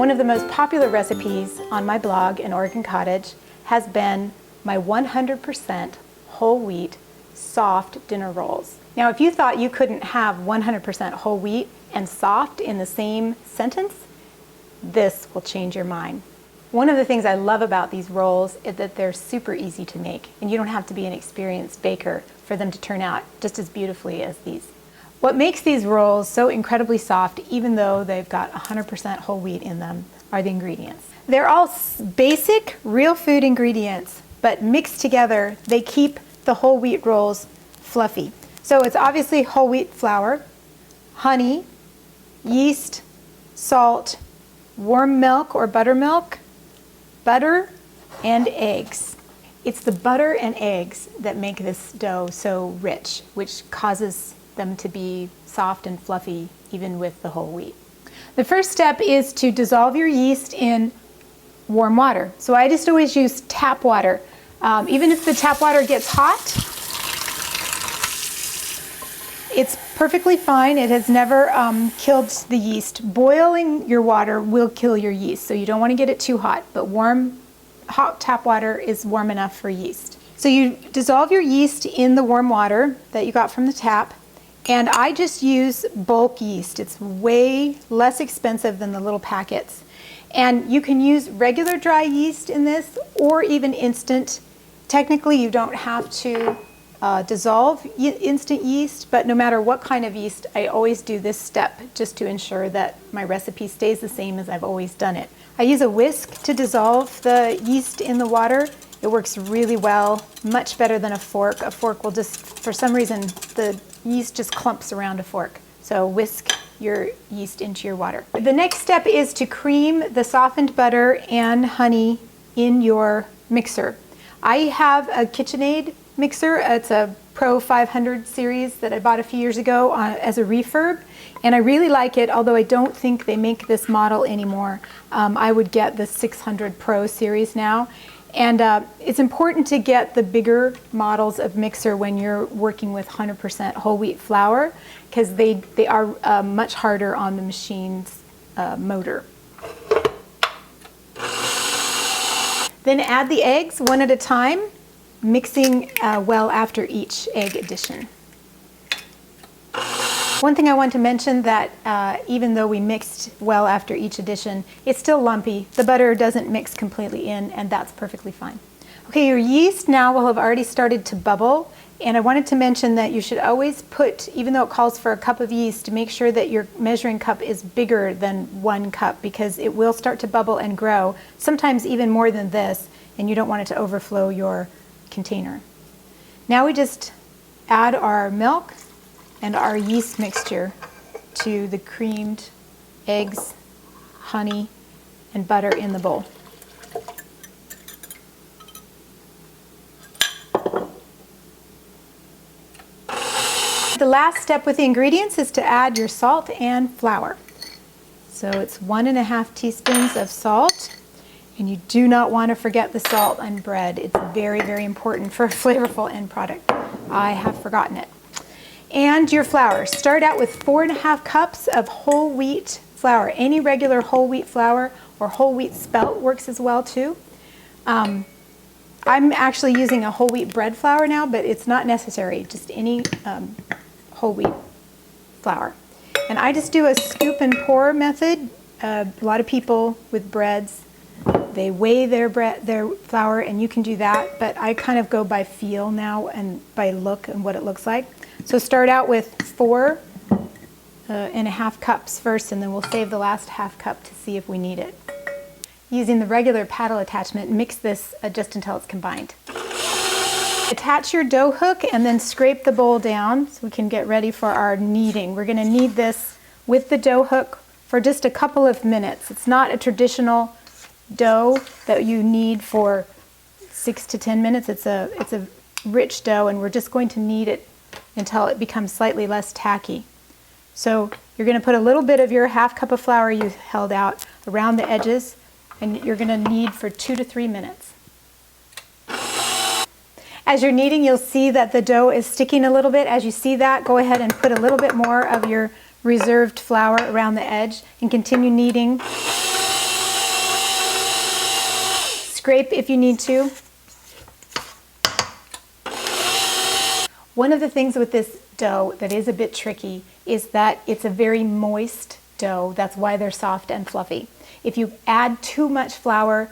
One of the most popular recipes on my blog, An Oregon Cottage, has been my 100% whole wheat soft dinner rolls. Now, if you thought you couldn't have 100% whole wheat and soft in the same sentence, this will change your mind. One of the things I love about these rolls is that they're super easy to make, and you don't have to be an experienced baker for them to turn out just as beautifully as these. What makes these rolls so incredibly soft, even though they've got 100% whole wheat in them, are the ingredients. They're all basic, real food ingredients, but mixed together, they keep the whole wheat rolls fluffy. So it's obviously whole wheat flour, honey, yeast, salt, warm milk or buttermilk, butter, and eggs. It's the butter and eggs that make this dough so rich, which causes them to be soft and fluffy even with the whole wheat. The first step is to dissolve your yeast in warm water. So I just always use tap water. Even if the tap water gets hot, it's perfectly fine. It has never killed the yeast. Boiling your water will kill your yeast, so you don't want to get it too hot, but hot tap water is warm enough for yeast. So you dissolve your yeast in the warm water that you got from the tap, and I just use bulk yeast. It's way less expensive than the little packets. And you can use regular dry yeast in this, or even instant. Technically, you don't have to dissolve instant yeast, but no matter what kind of yeast, I always do this step just to ensure that my recipe stays the same as I've always done it. I use a whisk to dissolve the yeast in the water. It works really well, much better than a fork. A fork will just, for some reason, the yeast just clumps around a fork. So whisk your yeast into your water. The next step is to cream the softened butter and honey in your mixer. I have a KitchenAid mixer. It's a Pro 500 series that I bought a few years ago as a refurb, and I really like it, although I don't think they make this model anymore. I would get the 600 Pro series now. And it's important to get the bigger models of mixer when you're working with 100% whole wheat flour, because they are much harder on the machine's motor. Then add the eggs one at a time, mixing well after each egg addition. One thing I want to mention that even though we mixed well after each addition, it's still lumpy. The butter doesn't mix completely in, and that's perfectly fine. Okay, your yeast now will have already started to bubble, and I wanted to mention that you should always put, even though it calls for a cup of yeast, to make sure that your measuring cup is bigger than 1 cup, because it will start to bubble and grow, sometimes even more than this, and you don't want it to overflow your container. Now we just add our milk and our yeast mixture to the creamed eggs, honey, and butter in the bowl. The last step with the ingredients is to add your salt and flour. So it's 1.5 teaspoons of salt, and you do not want to forget the salt on bread. It's very, very important for a flavorful end product. I have forgotten it. And your flour. Start out with 4.5 cups of whole wheat flour. Any regular whole wheat flour or whole wheat spelt works as well too. I'm actually using a whole wheat bread flour now, but it's not necessary. Just any whole wheat flour. And I just do a scoop and pour method. A lot of people with breads, they weigh their flour, and you can do that, but I kind of go by feel now and by look and what it looks like. So start out with 4.5 cups first, and then we'll save the last half cup to see if we need it. Using the regular paddle attachment, mix this just until it's combined. Attach your dough hook and then scrape the bowl down so we can get ready for our kneading. We're going to knead this with the dough hook for just a couple of minutes. It's not a traditional dough that you knead for 6 to 10 minutes. It's a rich dough, and we're just going to knead it until it becomes slightly less tacky. So you're going to put a little bit of your half cup of flour you held out around the edges, and you're going to knead for 2 to 3 minutes. As you're kneading, you'll see that the dough is sticking a little bit. As you see that, go ahead and put a little bit more of your reserved flour around the edge and continue kneading Scrape if you need to. One of the things with this dough that is a bit tricky is that it's a very moist dough. That's why they're soft and fluffy. If you add too much flour,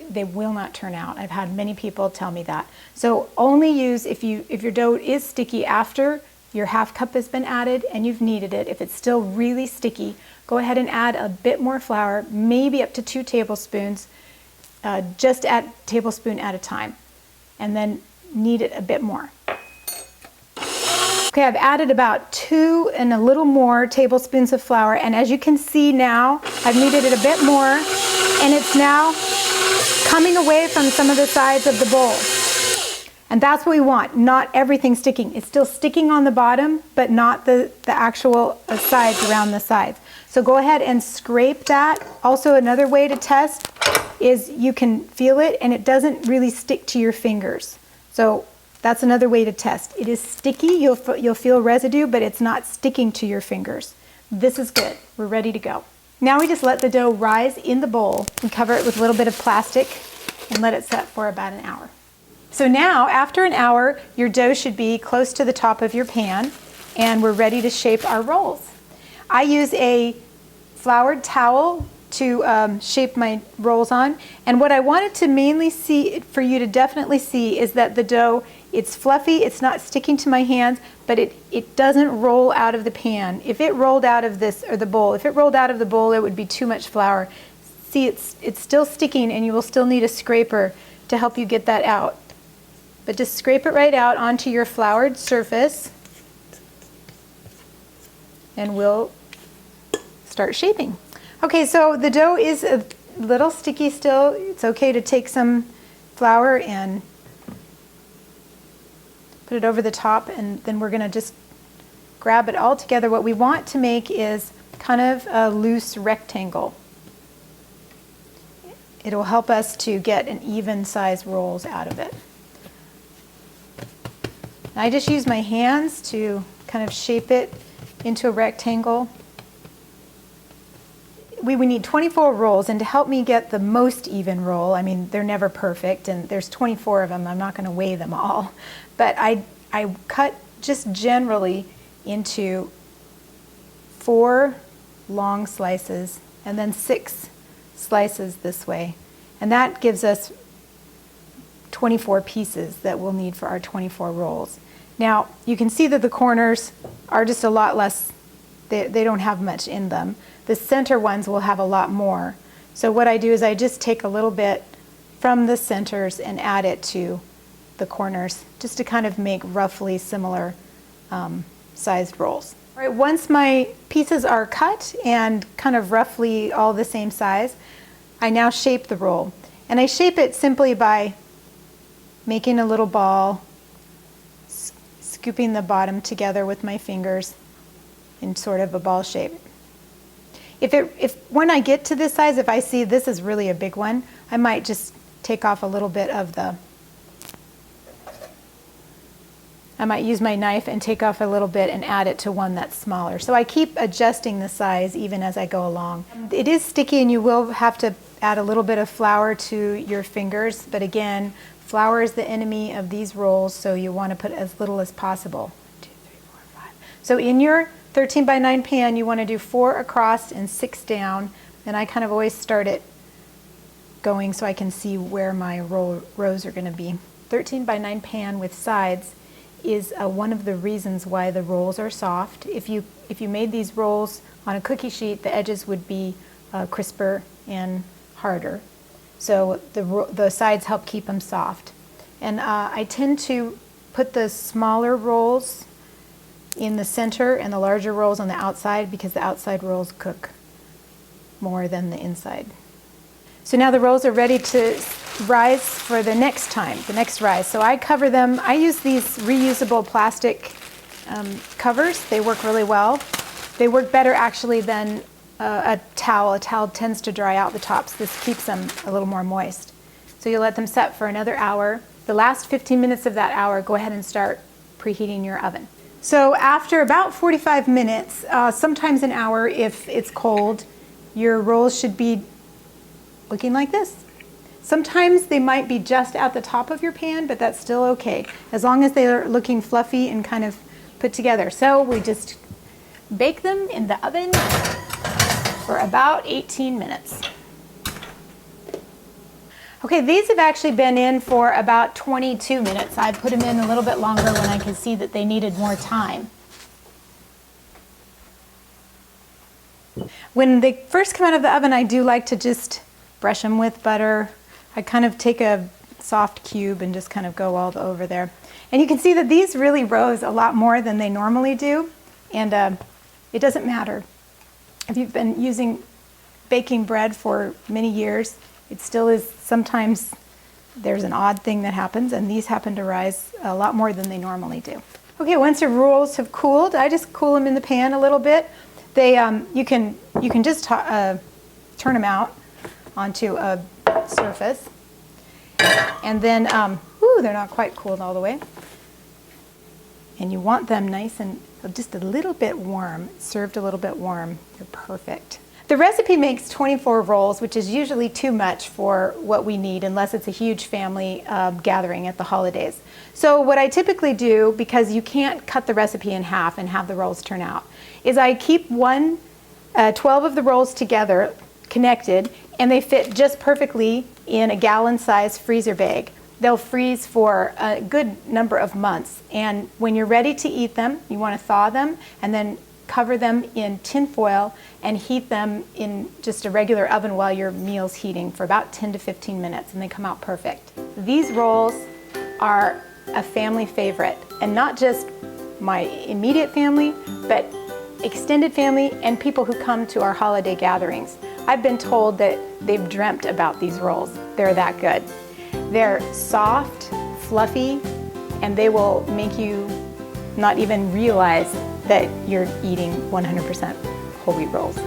they will not turn out. I've had many people tell me that. So only use if your dough is sticky after your half cup has been added and you've kneaded it. If it's still really sticky, go ahead and add a bit more flour, maybe up to 2 tablespoons, just a tablespoon at a time, and then knead it a bit more. Okay, I've added about 2 and a little more tablespoons of flour, and as you can see now, I've kneaded it a bit more, and it's now coming away from some of the sides of the bowl. And that's what we want, not everything sticking. It's still sticking on the bottom, but not the actual sides around the sides. So go ahead and scrape that. Also, another way to test is you can feel it and it doesn't really stick to your fingers. So that's another way to test. It is sticky, you'll feel residue, but it's not sticking to your fingers. This is good, we're ready to go. Now we just let the dough rise in the bowl and cover it with a little bit of plastic and let it set for about an hour. So now, after an hour, your dough should be close to the top of your pan and we're ready to shape our rolls. I use a floured towel to shape my rolls on, and what I wanted to mainly see, for you to definitely see, is that the dough, it's fluffy, it's not sticking to my hands, but it doesn't roll out of the pan. If it rolled out of this, or the bowl, if it rolled out of the bowl, it would be too much flour. See, it's still sticking and you will still need a scraper to help you get that out. But just scrape it right out onto your floured surface and we'll start shaping. Okay, so the dough is a little sticky still. It's okay to take some flour and put it over the top, and then we're gonna just grab it all together. What we want to make is kind of a loose rectangle. It'll help us to get an even size rolls out of it. I just use my hands to kind of shape it into a rectangle. We would need 24 rolls, and to help me get the most even roll, I mean, they're never perfect, and there's 24 of them, I'm not going to weigh them all, but I cut just generally into 4 long slices and then 6 slices this way, and that gives us 24 pieces that we'll need for our 24 rolls. Now, you can see that the corners are just a lot less, they don't have much in them. The center ones will have a lot more. So what I do is I just take a little bit from the centers and add it to the corners, just to kind of make roughly similar sized rolls. All right, once my pieces are cut and kind of roughly all the same size, I now shape the roll. And I shape it simply by making a little ball, scooping the bottom together with my fingers in sort of a ball shape. If when I get to this size, if I see this is really a big one, I might just take off a little bit of I might use my knife and take off a little bit and add it to one that's smaller. So I keep adjusting the size even as I go along. It is sticky and you will have to add a little bit of flour to your fingers, but again, flour is the enemy of these rolls, so you want to put as little as possible. 2, 3, 4, 5. So in your 13 by 9 pan, you want to do 4 across and 6 down, and I kind of always start it going so I can see where my rows are going to be. 13 by 9 pan with sides is one of the reasons why the rolls are soft. If you made these rolls on a cookie sheet, the edges would be crisper and harder. So the sides help keep them soft. And I tend to put the smaller rolls in the center and the larger rolls on the outside, because the outside rolls cook more than the inside. So now the rolls are ready to rise for the next time, the next rise. So I cover them. I use these reusable plastic covers. They work really well. They work better actually than a towel. A towel tends to dry out the tops. This keeps them a little more moist. So you let them set for another hour. The last 15 minutes of that hour, go ahead and start preheating your oven. So after about 45 minutes, sometimes an hour if it's cold, your rolls should be looking like this. Sometimes they might be just at the top of your pan, but that's still okay, as long as they are looking fluffy and kind of put together. So we just bake them in the oven for about 18 minutes. Okay, these have actually been in for about 22 minutes. I put them in a little bit longer when I could see that they needed more time. When they first come out of the oven, I do like to just brush them with butter. I kind of take a soft cube and just kind of go all over there. And you can see that these really rose a lot more than they normally do. And it doesn't matter. If you've been baking bread for many years, it still is, sometimes there's an odd thing that happens, and these happen to rise a lot more than they normally do. Okay, once your rolls have cooled, I just cool them in the pan a little bit. They, you can just turn them out onto a surface, and then, they're not quite cooled all the way. And you want them nice and just a little bit warm, served a little bit warm. They're perfect. The recipe makes 24 rolls, which is usually too much for what we need unless it's a huge family gathering at the holidays. So what I typically do, because you can't cut the recipe in half and have the rolls turn out, is I keep 12 of the rolls together, connected, and they fit just perfectly in a gallon-sized freezer bag. They'll freeze for a good number of months, and when you're ready to eat them, you want to thaw them and then cover them in tin foil and heat them in just a regular oven while your meal's heating for about 10 to 15 minutes, and they come out perfect. These rolls are a family favorite, and not just my immediate family, but extended family and people who come to our holiday gatherings. I've been told that they've dreamt about these rolls. They're that good. They're soft, fluffy, and they will make you not even realize that you're eating 100% whole wheat rolls.